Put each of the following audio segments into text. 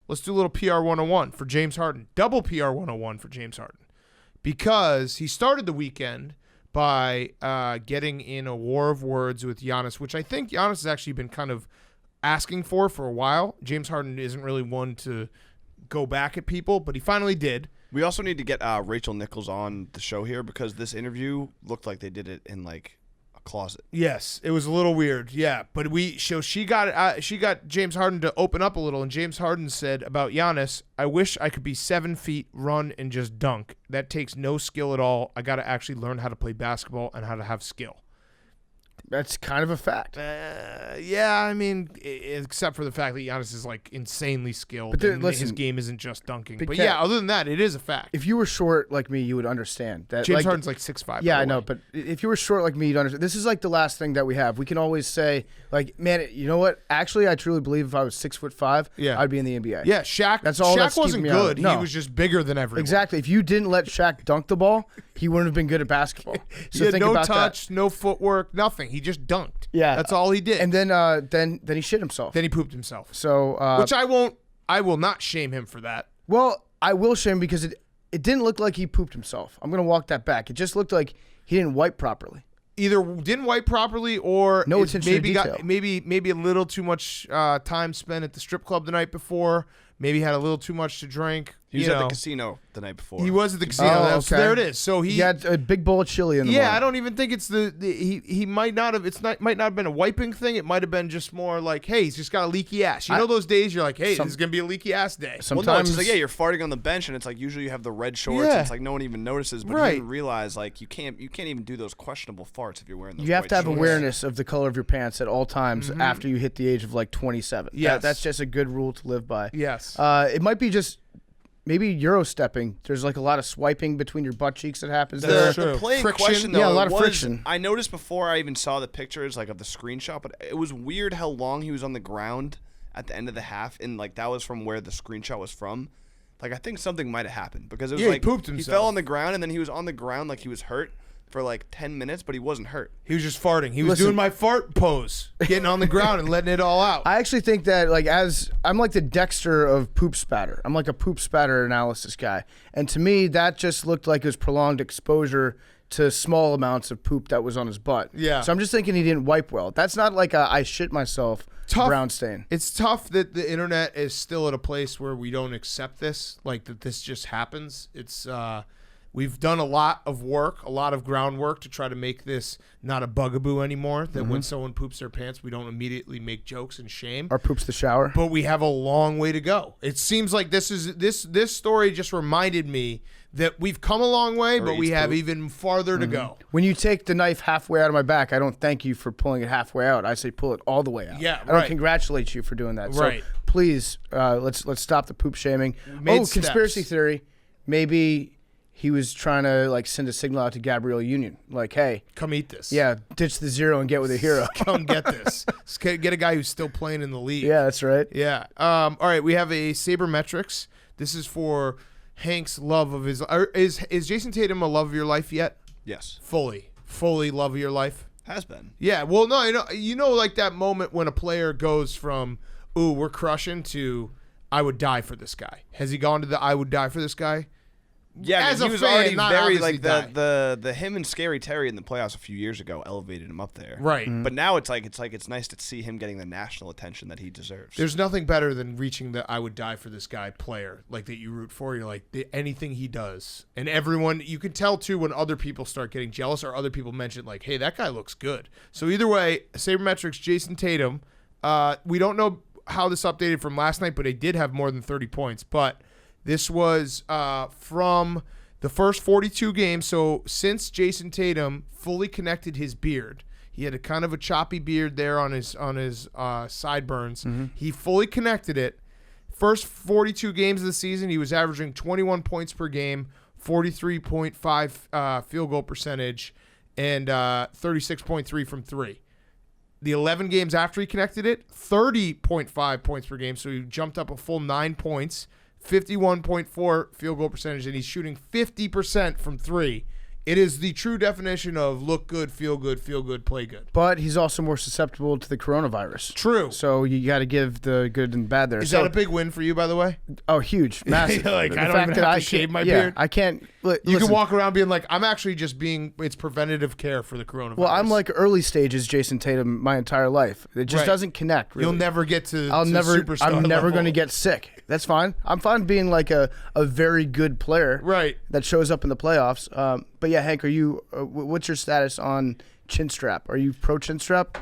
let's do a little PR 101 for James Harden. Double PR 101 for James Harden. Because he started the weekend by getting in a war of words with Giannis, which I think Giannis has actually been kind of asking for a while. James Harden isn't really one to go back at people, but he finally did. We also need to get Rachel Nichols on the show here because this interview looked like they did it in like a closet. Yes, it was a little weird. Yeah, but she got James Harden to open up a little, and James Harden said about Giannis, "I wish I could be 7 feet, run, and just dunk. That takes no skill at all. I got to actually learn how to play basketball and how to have skill." That's kind of a fact. Yeah, I mean, except for the fact that Giannis is like insanely skilled. But and listen, his game isn't just dunking. But Cat, yeah, other than that, it is a fact. If you were short like me, you would understand that. James Harden's like 6'5". Yeah, I know. But if you were short like me, you'd understand. This is like the last thing that we have. We can always say, like, man, you know what? Actually, I truly believe if I was 6'5", I'd be in the NBA. Yeah, Shaq. That's all. Shaq wasn't good. No. He was just bigger than everyone. Exactly. If you didn't let Shaq dunk the ball, he wouldn't have been good at basketball. So he had think no about touch, that. no footwork, nothing. He just dunked. Yeah, that's all he did. And then he shit himself. Then he pooped himself. So which I will not shame him for that. Well, I will shame because it didn't look like he pooped himself. I'm gonna walk that back. It just looked like he didn't wipe properly. Either didn't wipe properly or no attention maybe to detail. got maybe a little too much time spent at the strip club the night before. Maybe had a little too much to drink. He was at the casino the night before. He was at the casino. Okay. So there it is. So he had a big bowl of chili in the morning. I don't even think it's he might not have. Might not have been a wiping thing. It might have been just more like, hey, he's just got a leaky ass. You know those days you're like, hey, this is gonna be a leaky ass day. Sometimes well, no, it's just like, you're farting on the bench, and it's like usually you have the red shorts. And it's like no one even notices, but you didn't realize like you can't even do those questionable farts if you're wearing those. You have to have shorts. Awareness of the color of your pants at all times after you hit the age of like 27. Yes, that's just a good rule to live by. Yes, it might be just. Maybe Euro stepping. There's like a lot of swiping between your butt cheeks that happens there. The playing friction. question, though, a lot of friction. I noticed before I even saw the pictures, like of the screenshot, but it was weird how long he was on the ground at the end of the half, and like that was from where the screenshot was from. Like I think something might have happened because it was like he pooped himself. He fell on the ground, and then he was on the ground like he was hurt for like 10 minutes, but he wasn't hurt. He was just farting. He was doing my fart pose, getting on the ground and letting it all out. I actually think that I'm like the Dexter of poop spatter. I'm like a poop spatter analysis guy. And to me, that just looked like it was prolonged exposure to small amounts of poop that was on his butt. Yeah. So I'm just thinking he didn't wipe well. That's not like a I shit myself brown stain. It's tough that the internet is still at a place where we don't accept this, like that this just happens. It's we've done a lot of work, a lot of groundwork to try to make this not a bugaboo anymore, that when someone poops their pants, we don't immediately make jokes and shame. Or poops the shower. But we have a long way to go. It seems like this story just reminded me that we've come a long way, but we have even farther to go. When you take the knife halfway out of my back, I don't thank you for pulling it halfway out. I say pull it all the way out. Yeah, I don't congratulate you for doing that. Right. So please, let's stop the poop shaming. Conspiracy theory. Maybe he was trying to like send a signal out to Gabrielle Union, like, "Hey, come eat this." Yeah, ditch the zero and get with a hero. Come get this. Get a guy who's still playing in the league. Yeah, that's right. Yeah. All right, we have a sabermetrics. This is for Hank's love of his. Is Jayson Tatum a love of your life yet? Yes. Fully love of your life. Has been. Yeah. Well, no, you know, like that moment when a player goes from, "Ooh, we're crushing," to, "I would die for this guy." Has he gone to the "I would die for this guy"? Yeah, as he a was fan, already not very obviously like the him and Scary Terry in the playoffs a few years ago elevated him up there. Right. But now it's nice to see him getting the national attention that he deserves. There's nothing better than reaching the "I would die for this guy" player, like that you root for. You're like, anything he does, and everyone, you can tell too when other people start getting jealous or other people mention like, "Hey, that guy looks good." So either way, sabermetrics, Jayson Tatum. We don't know how this updated from last night, but he did have more than 30 points. But this was from the first 42 games. So since Jayson Tatum fully connected his beard, he had a kind of a choppy beard there on his sideburns. He fully connected it. First 42 games of the season, he was averaging 21 points per game, 43.5 field goal percentage, and 36.3 from three. The 11 games after he connected it, 30.5 points per game. So he jumped up a full 9 points. 51.4 field goal percentage, and he's shooting 50% from three It is the true definition of look good, feel good, play good. But he's also more susceptible to the coronavirus. True. So you got to give the good and bad there. Is that a big win for you, by the way? Oh, huge, massive. Like, The I don't fact even that have to shave my beard. I can't. You Listen, can walk around being like, I'm actually just being. It's preventative care for the coronavirus. Well, I'm like early stages Jayson Tatum my entire life. It just Right. doesn't connect. Really. You'll never get to. I'm never level. going to get sick. That's fine. I'm fine being like a very good player, Right. that shows up in the playoffs. But yeah, Hank, are you? What's your status on chin strap? Are you pro chin strap?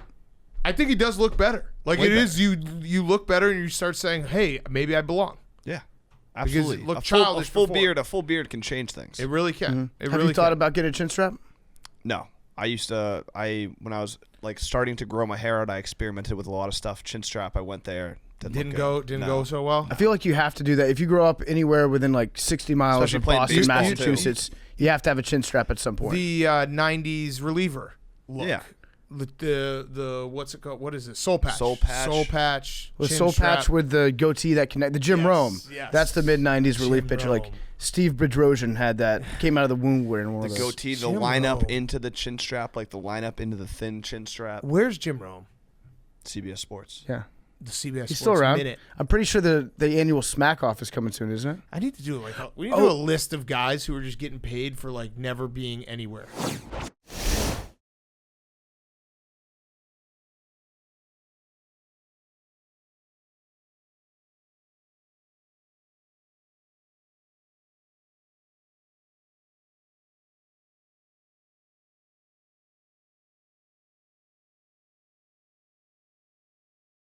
I think he does look better. Like Way it is, you look better, and you start saying, "Hey, maybe I belong." Yeah, absolutely. look a childish full before. beard. A full beard can change things. It really can. Mm-hmm. It Have really you thought can. about getting a chin strap? No, I used to. When I was like starting to grow my hair out, I experimented with a lot of stuff. Chin strap. I went there. Didn't look good. go No. go so well. I feel like you have to do that if you grow up anywhere within like 60 miles Especially of playing Boston, baseball, too. Massachusetts. You have to have a chin strap at some point. The '90s reliever look. Yeah. The what's it called? What is it? Soul patch. Soul patch. Soul patch. With chin soul strap. patch with the goatee that connect. The Jim Yes, Rome. yes. That's the mid 90s relief Jim pitcher. Like Rome. Steve Bedrosian had that. Came out of the womb wearing one The of those. goatee, the Jim lineup Rome. into the chin strap, like the lineup into the thin chin strap. Where's Jim Rome? CBS Sports. Yeah. The CBS He's Sports still around. Minute. I'm pretty sure the annual Smack Off is coming soon, isn't it? I need to do we need to do a list of guys who are just getting paid for like never being anywhere.